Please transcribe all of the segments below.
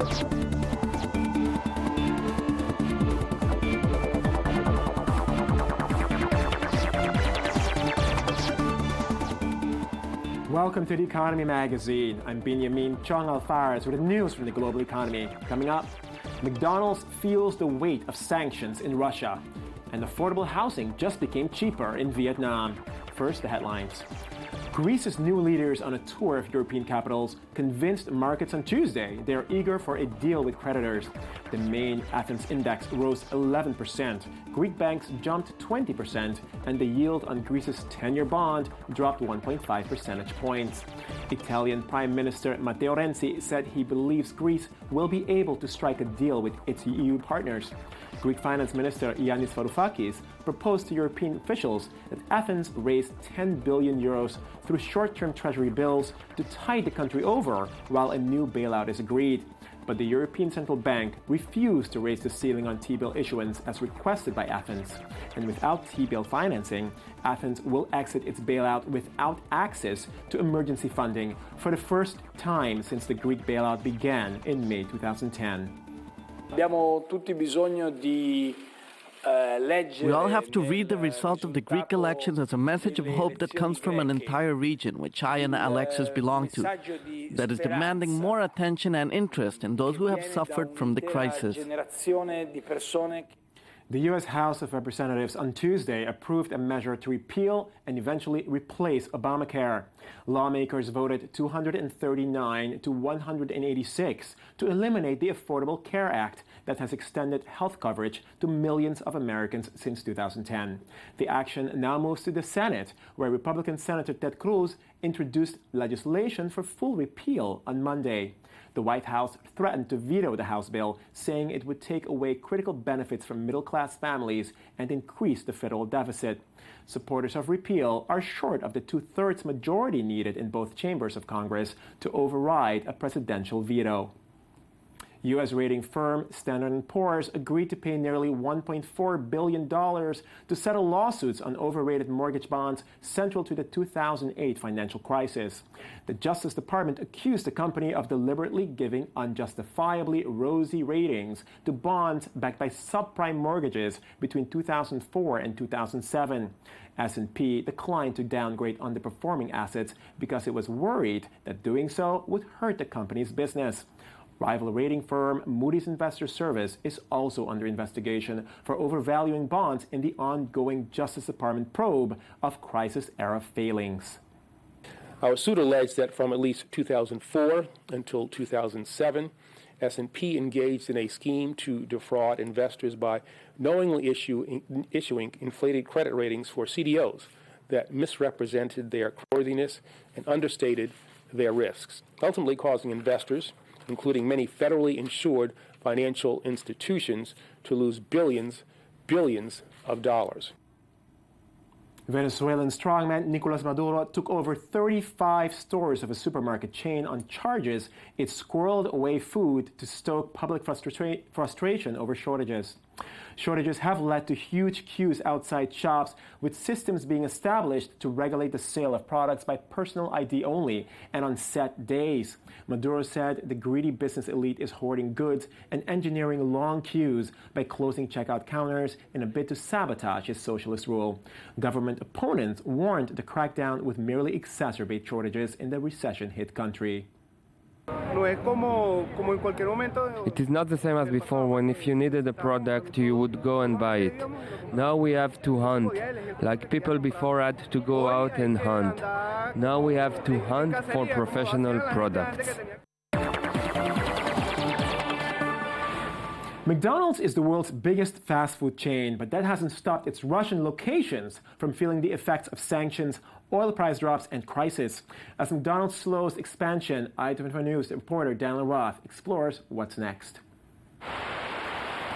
Welcome to The Economy Magazine. I'm Benjamin Chong Alfares with the news from the global economy. Coming up, McDonald's feels the weight of sanctions in Russia, and affordable housing just became cheaper in Vietnam. First, the headlines. Greece's new leaders on a tour of European capitals convinced markets on Tuesday they are eager for a deal with creditors. The main Athens index rose 11%, Greek banks jumped 20%, and the yield on Greece's 10-year bond dropped 1.5 percentage points. Italian Prime Minister Matteo Renzi said he believes Greece will be able to strike a deal with its EU partners. Greek Finance Minister Yanis Varoufakis proposed to European officials that Athens raise 10 billion euros through short-term treasury bills to tide the country over while a new bailout is agreed. But the European Central Bank refused to raise the ceiling on T-bill issuance as requested by Athens. And without T-bill financing, Athens will exit its bailout without access to emergency funding for the first time since the Greek bailout began in May 2010. We all have to read the result of the Greek elections as a message of hope that comes from an entire region, which I and Alexis belong to, that is demanding more attention and interest in those who have suffered from the crisis. The U.S. House of Representatives on Tuesday approved a measure to repeal and eventually replace Obamacare. Lawmakers voted 239 to 186 to eliminate the Affordable Care Act that has extended health coverage to millions of Americans since 2010. The action now moves to the Senate, where Republican Senator Ted Cruz introduced legislation for full repeal on Monday. The White House threatened to veto the House bill, saying it would take away critical benefits from middle-class families and increase the federal deficit. Supporters of repeal are short of the two-thirds majority needed in both chambers of Congress to override a presidential veto. U.S. rating firm Standard & Poor's agreed to pay nearly $1.4 billion to settle lawsuits on overrated mortgage bonds central to the 2008 financial crisis. The Justice Department accused the company of deliberately giving unjustifiably rosy ratings to bonds backed by subprime mortgages between 2004 and 2007. S&P declined to downgrade underperforming assets because it was worried that doing so would hurt the company's business. Rival rating firm Moody's Investors Service is also under investigation for overvaluing bonds in the ongoing Justice Department probe of crisis-era failings. Our suit alleged that from at least 2004 until 2007, S&P engaged in a scheme to defraud investors by knowingly issuing inflated credit ratings for CDOs that misrepresented their creditworthiness and understated their risks, ultimately causing investors, including many federally insured financial institutions, to lose billions of dollars. Venezuelan strongman Nicolas Maduro took over 35 stores of a supermarket chain on charges it squirreled away food to stoke public frustration over shortages. Shortages have led to huge queues outside shops, with systems being established to regulate the sale of products by personal ID only and on set days. Maduro said the greedy business elite is hoarding goods and engineering long queues by closing checkout counters in a bid to sabotage his socialist rule. Government opponents warned the crackdown would merely exacerbate shortages in the recession-hit country. It is not the same as before, when if you needed a product, you would go and buy it. Now we have to hunt, like people before had to go out and hunt. Now we have to hunt for professional products. McDonald's is the world's biggest fast food chain, but that hasn't stopped its Russian locations from feeling the effects of sanctions, oil price drops, and crisis. As McDonald's slows expansion, i24 News reporter Daniel Roth explores what's next.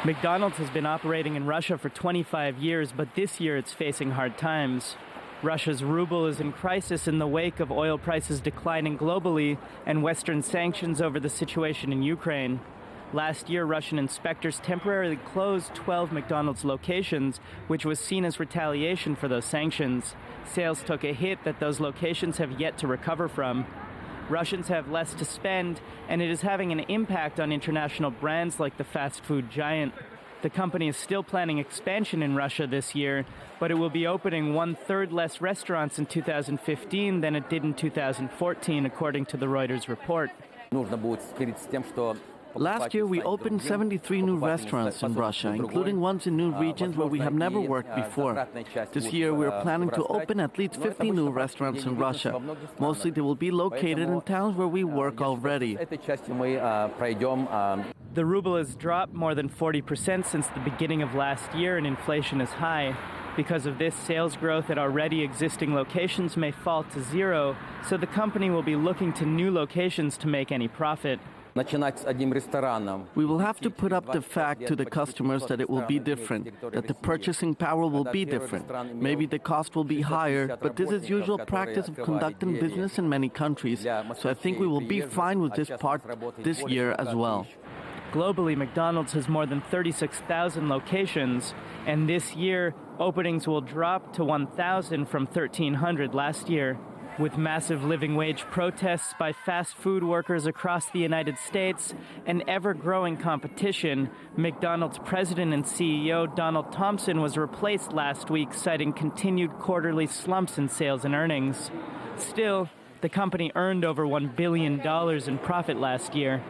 McDonald's has been operating in Russia for 25 years, but this year it's facing hard times. Russia's ruble is in crisis in the wake of oil prices declining globally and Western sanctions over the situation in Ukraine. Last year, Russian inspectors temporarily closed 12 McDonald's locations, which was seen as retaliation for those sanctions. Sales took a hit that those locations have yet to recover from. Russians have less to spend, and it is having an impact on international brands like the fast food giant. The company is still planning expansion in Russia this year, but it will be opening 1/3 less restaurants in 2015 than it did in 2014, according to the Reuters report. Last year, we opened 73 new restaurants in Russia, including ones in new regions where we have never worked before. This year, we are planning to open at least 50 new restaurants in Russia. Mostly they will be located in towns where we work already. The ruble has dropped more than 40% since the beginning of last year, and inflation is high. Because of this, sales growth at already existing locations may fall to zero, so the company will be looking to new locations to make any profit. We will have to put up the fact to the customers that it will be different, that the purchasing power will be different. Maybe the cost will be higher, but this is usual practice of conducting business in many countries. So I think we will be fine with this part this year as well. Globally, McDonald's has more than 36,000 locations, and this year, openings will drop to 1,000 from 1,300 last year. With massive living wage protests by fast food workers across the United States and ever-growing competition, McDonald's president and CEO Donald Thompson was replaced last week, citing continued quarterly slumps in sales and earnings. Still, the company earned over $1 billion in profit last year.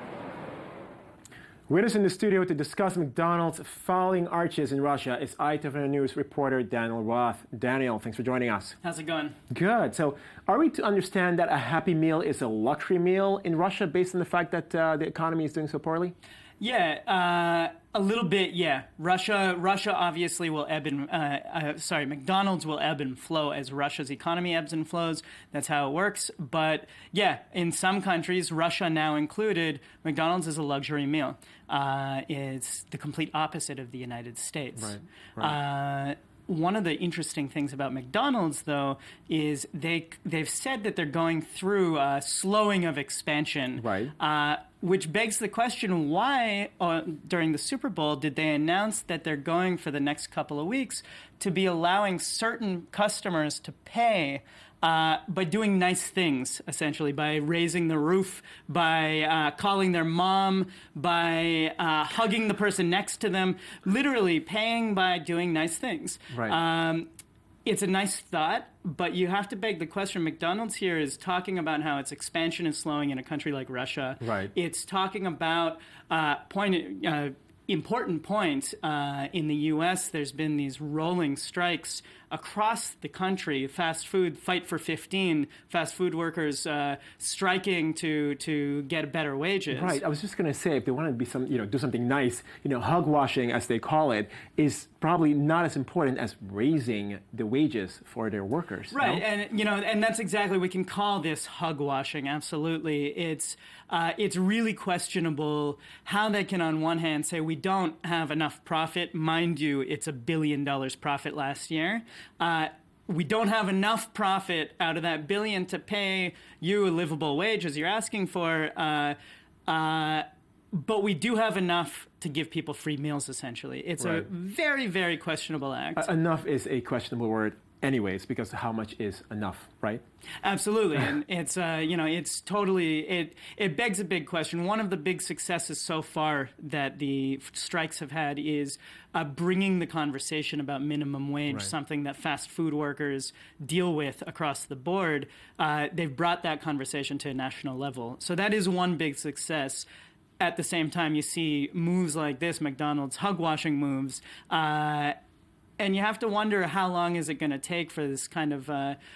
With us in the studio to discuss McDonald's falling arches in Russia is ITV News reporter Daniel Roth. Daniel, thanks for joining us. How's it going? Good. So are we to understand that a Happy Meal is a luxury meal in Russia based on the fact that the economy is doing so poorly? Yeah, a little bit, yeah. Russia obviously will McDonald's will ebb and flow as Russia's economy ebbs and flows. That's how it works. But yeah, in some countries, Russia now included, McDonald's is a luxury meal. It's the complete opposite of the United States. Right. One of the interesting things about McDonald's, though, is they've said that they're going through a slowing of expansion. Right. Which begs the question, why during the Super Bowl did they announce that they're going for the next couple of weeks to be allowing certain customers to pay by doing nice things, essentially, by raising the roof, by calling their mom, by hugging the person next to them, literally paying by doing nice things. Right. It's a nice thought, but you have to beg the question. McDonald's here is talking about how its expansion is slowing in a country like Russia. Right. It's talking about important point in the U.S. There's been these rolling strikes across the country. Fast food, Fight for 15, fast food workers striking to get better wages. Right. I was just going to say, if they want to be do something nice, hug washing, as they call it, is probably not as important as raising the wages for their workers. Right. No? And that's exactly, we can call this hug washing. Absolutely. It's really questionable how they can, on one hand, say we don't have enough profit. Mind you, it's $1 billion profit last year. We don't have enough profit out of that $1 billion to pay you a livable wage as you're asking for, but we do have enough to give people free meals, essentially. It's right. a very, very questionable act. Enough is a questionable word anyways, because how much is enough, right? Absolutely. And it's, it's totally, it begs a big question. One of the big successes so far that the strikes have had is bringing the conversation about minimum wage, right. something that fast food workers deal with across the board. They've brought that conversation to a national level. So that is one big success. At the same time, you see moves like this, McDonald's hug washing moves, and you have to wonder how long is it going to take for this kind of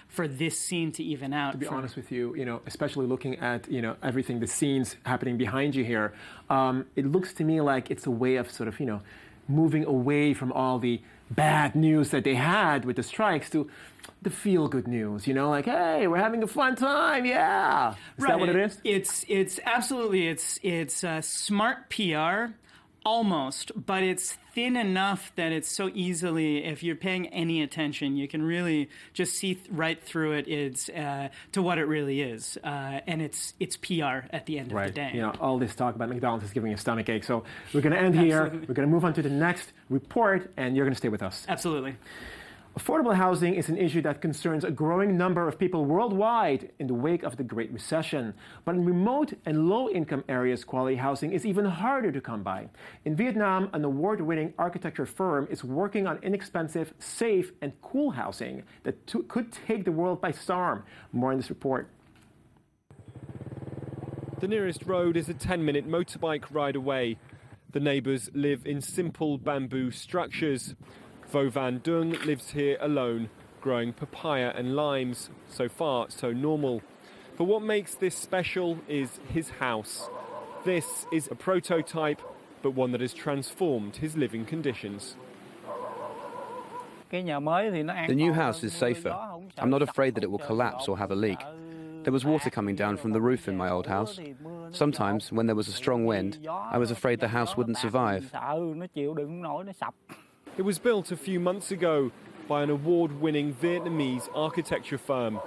for this scene to even out. To be honest with you, especially looking at everything, the scenes happening behind you here, it looks to me like it's a way of sort of moving away from all the bad news that they had with the strikes to the feel-good news. Like, hey, we're having a fun time, yeah. Is that what it is? It's absolutely it's smart PR. Almost, but it's thin enough that it's so easily, if you're paying any attention, you can really just see right through it. It's to what it really is, and it's PR at the end of the day. All this talk about McDonald's is giving you a stomach ache. So we're going to end here. We're going to move on to the next report, and you're going to stay with us. Absolutely. Affordable housing is an issue that concerns a growing number of people worldwide in the wake of the Great Recession. But in remote and low-income areas, quality housing is even harder to come by. In Vietnam, an award-winning architecture firm is working on inexpensive, safe, and cool housing that could take the world by storm. More in this report. The nearest road is a 10-minute motorbike ride away. The neighbours live in simple bamboo structures. Vo Van Dung lives here alone, growing papaya and limes. So far, so normal. But what makes this special is his house. This is a prototype, but one that has transformed his living conditions. The new house is safer. I'm not afraid that it will collapse or have a leak. There was water coming down from the roof in my old house. Sometimes, when there was a strong wind, I was afraid the house wouldn't survive. It was built a few months ago by an award-winning Vietnamese architecture firm.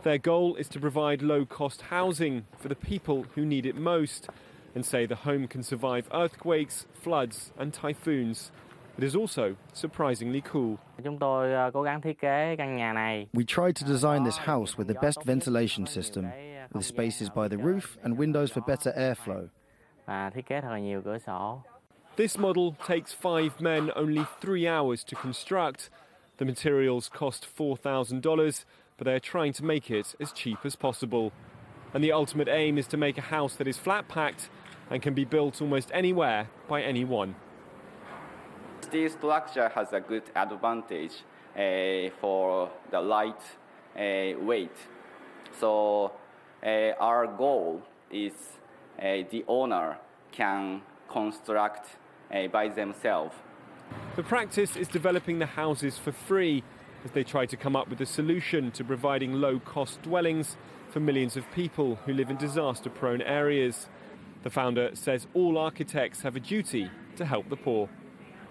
Their goal is to provide low-cost housing for the people who need it most and say the home can survive earthquakes, floods and typhoons. It is also surprisingly cool. We tried to design this house with the best ventilation system, with spaces by the roof and windows for better airflow. This model takes 5 men only 3 hours to construct. The materials cost $4,000, but they are trying to make it as cheap as possible. And the ultimate aim is to make a house that is flat-packed and can be built almost anywhere by anyone. Steel structure has a good advantage for the light weight. So our goal is the owner can construct by themselves. The practice is developing the houses for free as they try to come up with a solution to providing low-cost dwellings for millions of people who live in disaster-prone areas. The founder says all architects have a duty to help the poor.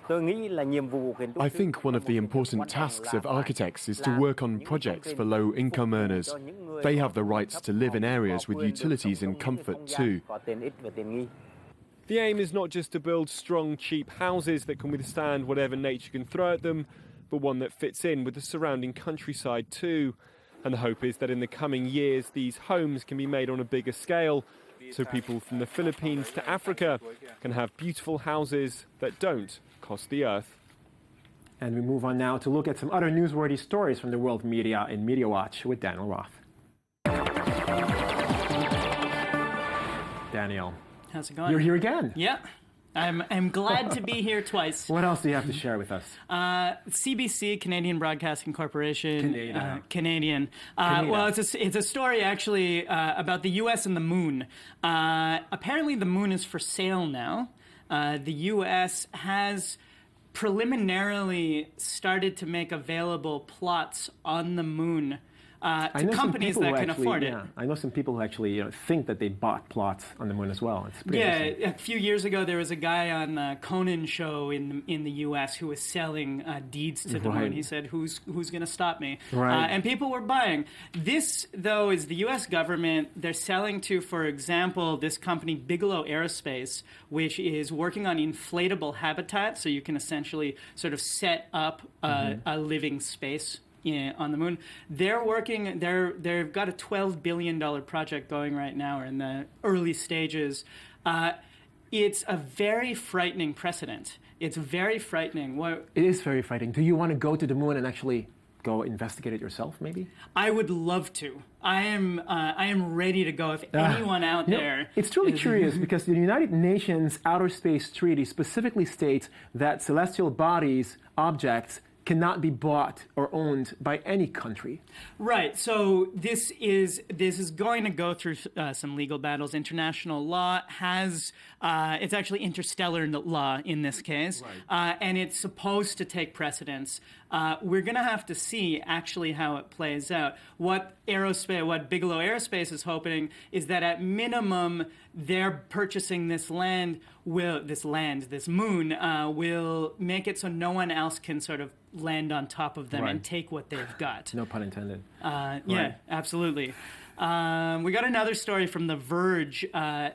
I think one of the important tasks of architects is to work on projects for low-income earners. They have the rights to live in areas with utilities and comfort too. The aim is not just to build strong, cheap houses that can withstand whatever nature can throw at them, but one that fits in with the surrounding countryside too. And the hope is that in the coming years, these homes can be made on a bigger scale, so people from the Philippines to Africa can have beautiful houses that don't cost the earth. And we move on now to look at some other newsworthy stories from the world media in Media Watch with Daniel Roth. Daniel. How's it going? You're here again. Yeah. I'm glad to be here twice. What else do you have to share with us? CBC, Canadian Broadcasting Corporation. Canadian. Canada. Well, it's a story actually about the U.S. and the moon. Apparently the moon is for sale now. The U.S. has preliminarily started to make available plots on the moon to companies that can afford it. I know some people who actually think that they bought plots on the moon as well. It's pretty interesting. A few years ago there was a guy on the Conan show in the U.S. who was selling deeds to the moon. He said, "Who's going to stop me?" Right. And people were buying. This, though, is the U.S. government. They're selling to, for example, this company Bigelow Aerospace, which is working on inflatable habitat, so you can essentially sort of set up a living space on the moon. They're working. They've got a $12 billion project going right now, or in the early stages. It's a very frightening precedent. It's very frightening. It is very frightening. Do you want to go to the moon and actually go investigate it yourself, maybe? I would love to. I am ready to go. If anyone out there, it's truly curious because the United Nations Outer Space Treaty specifically states that celestial bodies, objects, cannot be bought or owned by any country. Right. So this is going to go through some legal battles. International law has it's actually interstellar law in this case, and it's supposed to take precedence. We're going to have to see actually how it plays out. What Bigelow Aerospace is hoping is that at minimum they're purchasing this moon will make it so no one else can sort of land on top of them and take what they've got. No pun intended. Yeah, absolutely. We got another story from The Verge.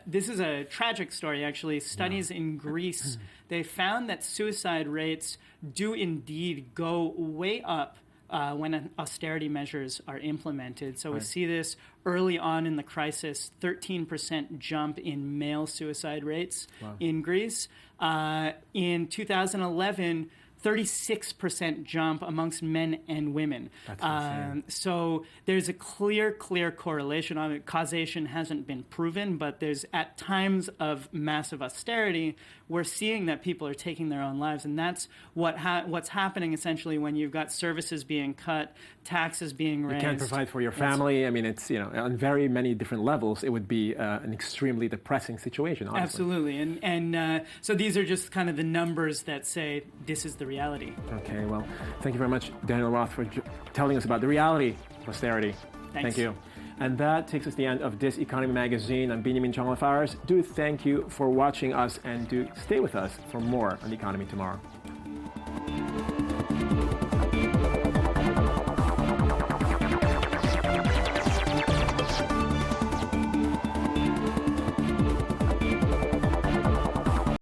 This is a tragic story, actually. Studies in Greece, they found that suicide rates do indeed go way up when austerity measures are implemented. So we see this early on in the crisis, 13% jump in male suicide rates in Greece. In 2011, 36% jump amongst men and women. That's insane. So there's a clear correlation on it. Causation hasn't been proven, but there's at times of massive austerity, we're seeing that people are taking their own lives. And that's what's happening essentially when you've got services being cut, taxes being raised. You can't provide for your family. I mean, it's, on very many different levels, it would be an extremely depressing situation, honestly. Absolutely. And so these are just kind of the numbers that say this is the reality. Okay, well, thank you very much, Daniel Roth, for telling us about the reality of austerity. Thanks. Thank you. And that takes us to the end of this Economy Magazine. I'm Benjamin Chong-Lafares. Do thank you for watching us, and do stay with us for more on the economy tomorrow.